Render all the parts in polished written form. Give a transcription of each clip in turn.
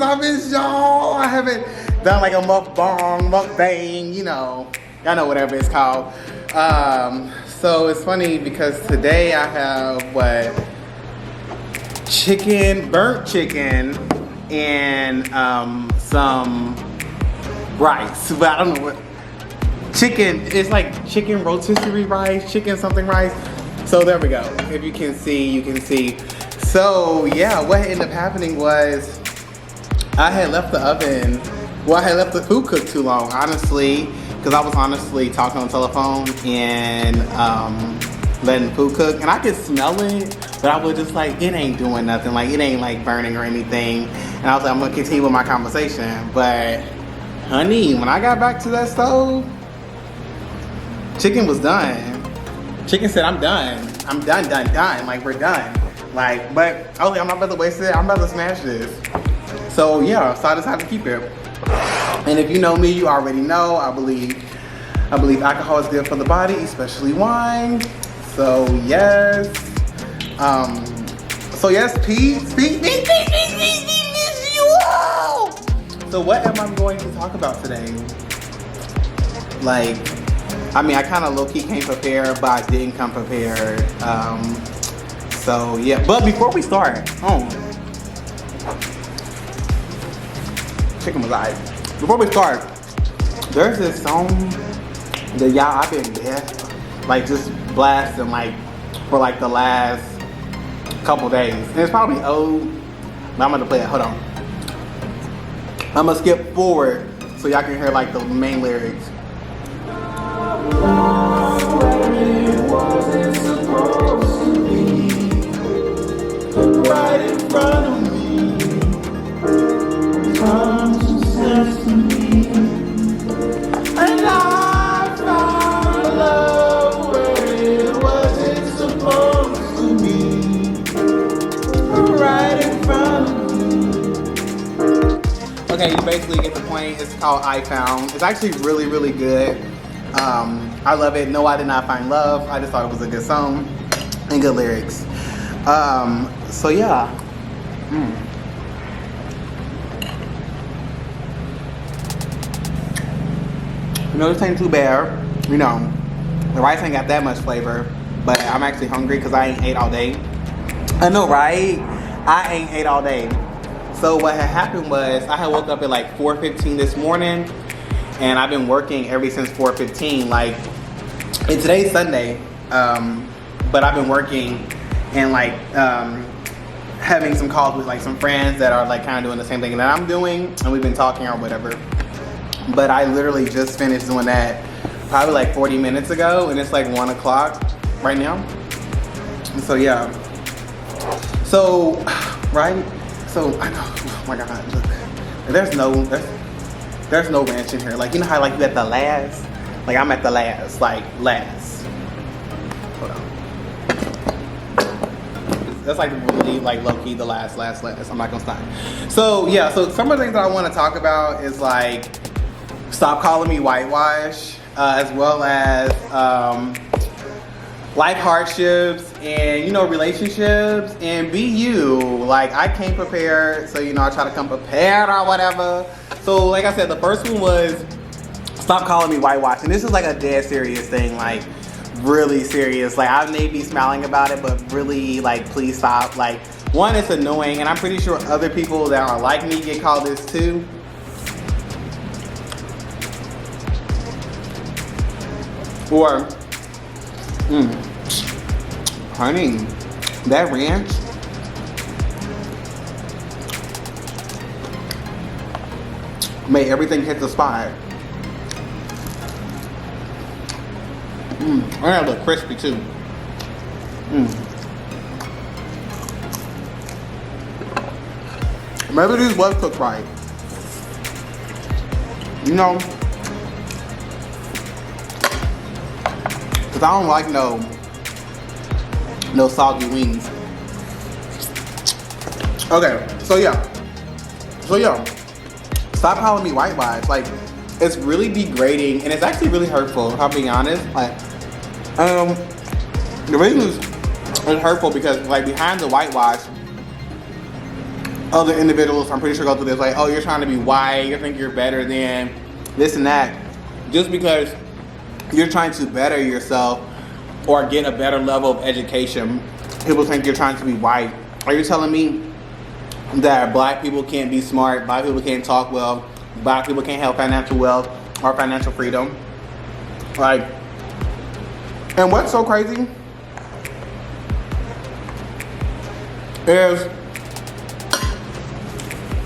I miss y'all. I haven't done like a mukbang, you know. Y'all know whatever it's called. So it's funny because today I have burnt chicken, and some rice. But I don't know what chicken. It's like chicken rotisserie rice, chicken something rice. So there we go. If you can see, you can see. So yeah, what ended up happening was I had left the oven. Well, I had left the food cook too long, honestly, because I was honestly talking on the telephone and letting the food cook, and I could smell it, but I was just like, it ain't doing nothing. Like, it ain't like burning or anything. And I was like, I'm gonna continue with my conversation. But honey, when I got back to that stove, chicken was done. Chicken said, I'm done. I'm done. Like, we're done. Like, but I was like, I'm not about to waste it. I'm about to smash this. So yeah, so I decided to keep it. And if you know me, you already know, I believe alcohol is good for the body, especially wine. So yes. Peace. So what am I going to talk about today? Like, I mean, I kind of low-key came prepared, but I didn't come prepared. So yeah, but before we start, chicken was alright. Before we start, there's this song that y'all, I've been like just blasting like for like the last couple days. And it's probably old, but I'm gonna play it. Hold on. I'm gonna skip forward so y'all can hear like the main lyrics. Right in front of me, come to sesame, and I found love where it wasn't supposed to be, right in front of me. Okay, you basically get the point. It's called I Found. It's actually really, really good. I love it. No, I did not find love. I just thought it was a good song and good lyrics. So yeah. You know, this ain't too bad. You know, the rice ain't got that much flavor, but I'm actually hungry because I ain't ate all day. I know, right? I ain't ate all day. So what had happened was I had woke up at like 4:15 this morning, and I've been working ever since 4:15. Like, and today's Sunday, but I've been working and like having some calls with like some friends that are like kind of doing the same thing that I'm doing, and we've been talking or whatever. But I literally just finished doing that probably like 40 minutes ago, and it's like 1 o'clock right now. So yeah. So right. So I know. Oh my God. Look, there's no ranch in here. Like, you know how like you at the last. Like, I'm at the last. Like last. Hold on. That's like really like low-key the last. I'm not gonna stop. So yeah, so some of the things that I want to talk about is like stop calling me whitewash, as well as life hardships and, you know, relationships, and be you. Like, I came prepared, so, you know, I try to come prepared or whatever. So like I said, the first one was stop calling me whitewash, and this is like a dead serious thing, like really serious. Like, I may be smiling about it, but really, like, please stop. Like, one, it's annoying, and I'm pretty sure other people that are like me get called this too. Or, honey, that ranch made everything hit the spot. And that look crispy too. Maybe these was cooked right. You know, because I don't like no soggy wings. Okay, so yeah. Stop calling me whitewash. Like, it's really degrading, and it's actually really hurtful, if I'm being honest. Like, the reason it's hurtful because, like, behind the whitewash other individuals, I'm pretty sure, go through this, like, oh, you're trying to be white, you think you're better than this and that. Just because you're trying to better yourself or get a better level of education, people think you're trying to be white. Are you telling me that black people can't be smart, black people can't talk well, black people can't have financial wealth or financial freedom? Like, and what's so crazy is,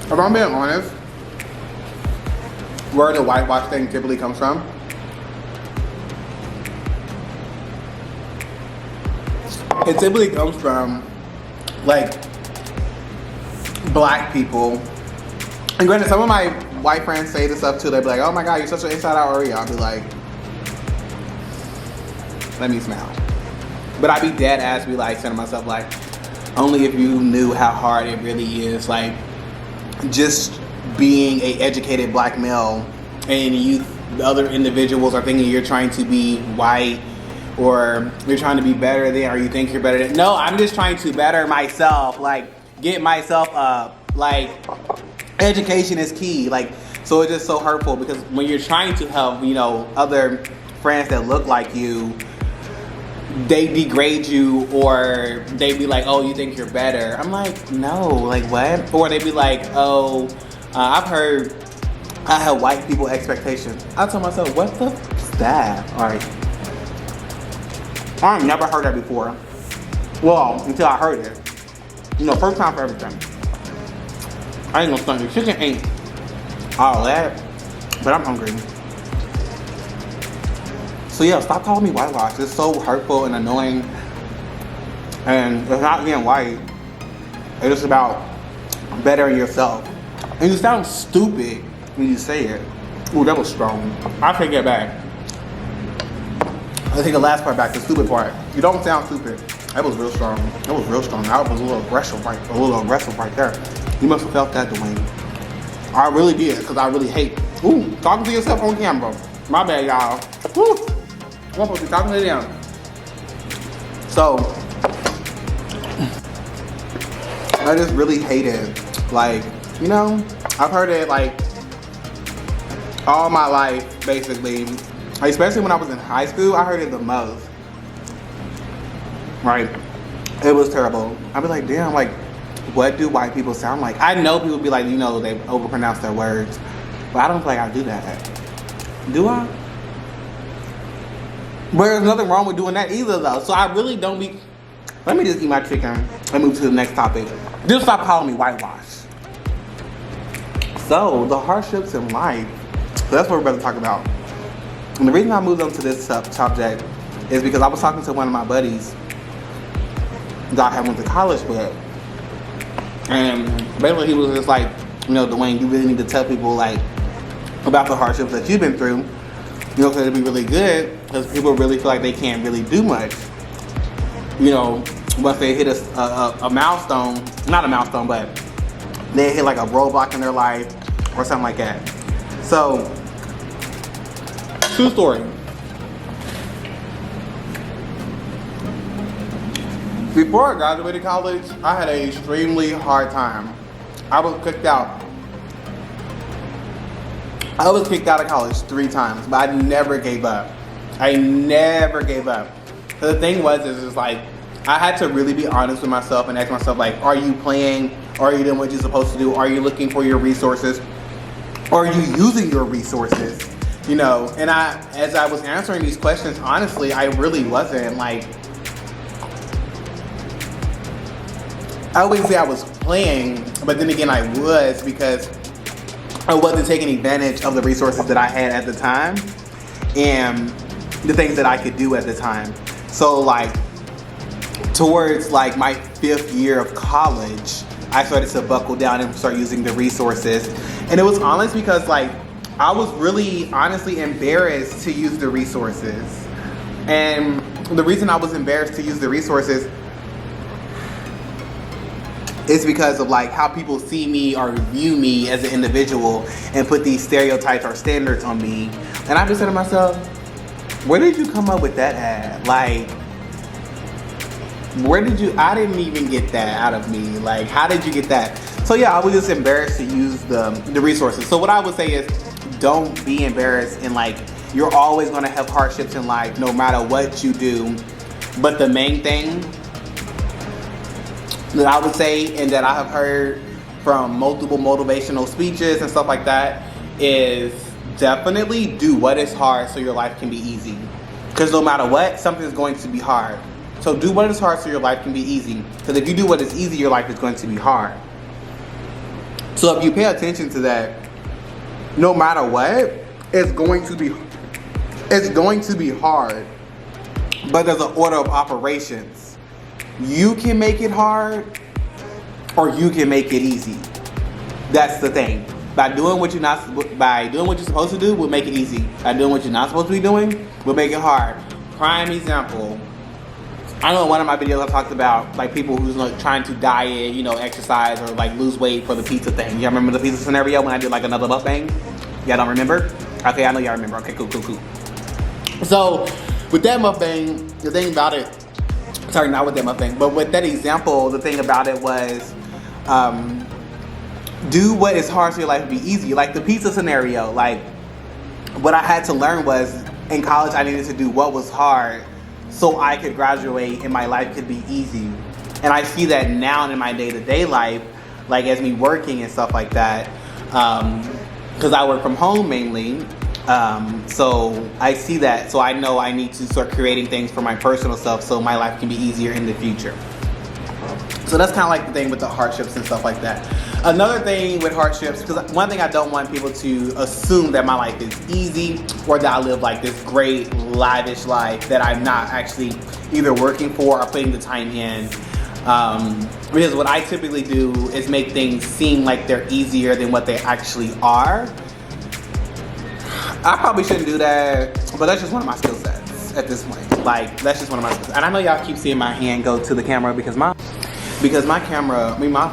if I'm being honest, where the whitewash thing typically comes from, it typically comes from, like, black people. And granted, some of my white friends say this stuff too. They be like, oh my God, you're such an inside out Oreo. I'll be like, let me smile. But I be dead ass, be like, saying to myself, like, only if you knew how hard it really is, like, just being a educated black male and you, the other individuals are thinking you're trying to be white or you're trying to be better than, or you think you're better than. No, I'm just trying to better myself, like, get myself up. Like, education is key. Like, so it's just so hurtful because when you're trying to help, you know, other friends that look like you, they degrade you, or they be like, oh, you think you're better. I'm like, no, like what? Or they be like, oh, I've heard I have white people expectations. I told myself, what the f is that? Alright. I've never heard that before. Well, until I heard it. You know, first time for everything. I ain't gonna stunt you. Chicken ain't all that, but I'm hungry. So yeah, stop calling me whitewash. It's so hurtful and annoying. And it's not being white. It's just about bettering yourself. And you sound stupid when you say it. Ooh, that was strong. I take it back. I take the last part back, the stupid part. You don't sound stupid. That was real strong. That was real strong. That was a little aggressive right there. You must have felt that, Dwayne. I really did, because I really hate. Ooh, talking to yourself on camera. My bad, y'all. Woo. I'm supposed to be talking to them. So, I just really hate it. Like, you know, I've heard it like all my life, basically. Especially when I was in high school, I heard it the most. Right? It was terrible. I'd be like, damn, like, what do white people sound like? I know people be like, you know, they overpronounce their words, but I don't feel like I do that. Do I? But there's nothing wrong with doing that either, though. So I really don't be. Let me just eat my chicken and move to the next topic. Just stop calling me whitewash. So, the hardships in life. So that's what we're about to talk about. And the reason I moved on to this subject is because I was talking to one of my buddies that I went to college with. And basically he was just like, you know, Dwayne, you really need to tell people, like, about the hardships that you've been through. You know, because it'd be really good, because people really feel like they can't really do much. You know, once they hit a milestone, not a milestone, but they hit like a roadblock in their life or something like that. So, true story. Before I graduated college, I had an extremely hard time. I was kicked out. I was kicked out of college 3 times, but I never gave up. I never gave up. So the thing was, is like, I had to really be honest with myself and ask myself, like, are you playing? Are you doing what you're supposed to do? Are you looking for your resources? Or are you using your resources? You know, and as I was answering these questions, honestly, I really wasn't. Like, I wouldn't say I was playing, but then again, I was, because I wasn't taking advantage of the resources that I had at the time and the things that I could do at the time. So, like, towards like my 5th year of college, I started to buckle down and start using the resources. And it was honest because, like, I was really honestly embarrassed to use the resources. And the reason I was embarrassed to use the resources is because of like how people see me or view me as an individual and put these stereotypes or standards on me. And I just said to myself, where did you come up with that at? Like, where did you, I didn't even get that out of me. Like, how did you get that? So So yeah, I was just embarrassed to use the resources. So what I would say is, don't be embarrassed, and like, you're always gonna have hardships in life no matter what you do. But the main thing that I would say, and that I have heard from multiple motivational speeches and stuff like that, is definitely do what is hard so your life can be easy. Because no matter what, something is going to be hard. So do what is hard so your life can be easy. Because if you do what is easy, your life is going to be hard. So if you pay attention to that, no matter what, it's going to be hard. But there's an order of operations. You can make it hard, or you can make it easy. That's the thing. By doing what you're supposed to do, we'll make it easy. By doing what you're not supposed to be doing, we'll make it hard. Prime example. I know in one of my videos I talked about like people who's like trying to diet, you know, exercise or like lose weight for the pizza thing. Y'all remember the pizza scenario when I did like another mukbang? Y'all don't remember? Okay, I know y'all remember. Okay, cool. So with that mukbang, the thing about it, sorry, not with that mukbang, but with that example, the thing about it was, do what is hard so your life will be easy. Like the pizza scenario, like what I had to learn was in college I needed to do what was hard so I could graduate and my life could be easy. And I see that now in my day-to-day life, like as me working and stuff like that, because I work from home mainly. So I see that, so I know I need to start creating things for my personal self so my life can be easier in the future. So that's kind of like the thing with the hardships and stuff like that. Another thing with hardships, because one thing I don't want people to assume that my life is easy or that I live like this great lavish life that I'm not actually either working for or putting the time in. Because what I typically do is make things seem like they're easier than what they actually are. I probably shouldn't do that, but that's just one of my skill sets at this point. Like, that's just one of my skills. And I know y'all keep seeing my hand go to the camera because my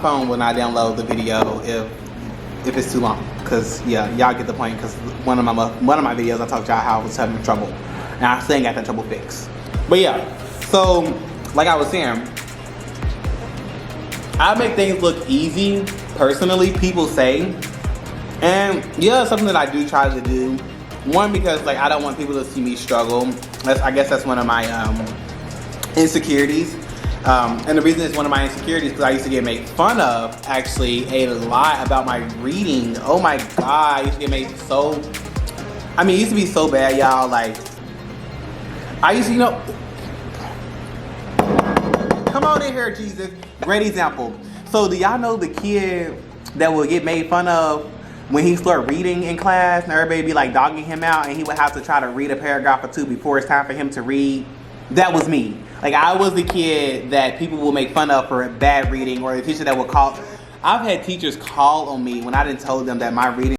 phone will not download the video if it's too long. Cause yeah, y'all get the point. Cause one of my videos I talked to y'all how I was having trouble, and I still ain't got that trouble fixed. But yeah, so like I was saying, I make things look easy. Personally, people say, and yeah, something that I do try to do. One, because like I don't want people to see me struggle. I guess that's one of my insecurities. And the reason it's one of my insecurities because I used to get made fun of actually a lot about my reading. Oh my God, I used to get made so, it used to be so bad, y'all. Like, I used to, you know, come on in here, Jesus. Great example. So do y'all know the kid that will get made fun of when he start reading in class and everybody be like dogging him out and he would have to try to read a paragraph or two before it's time for him to read? That was me. Like, I was the kid that people will make fun of for bad reading, or the teacher that would call. I've had teachers call on me when I didn't tell them that my reading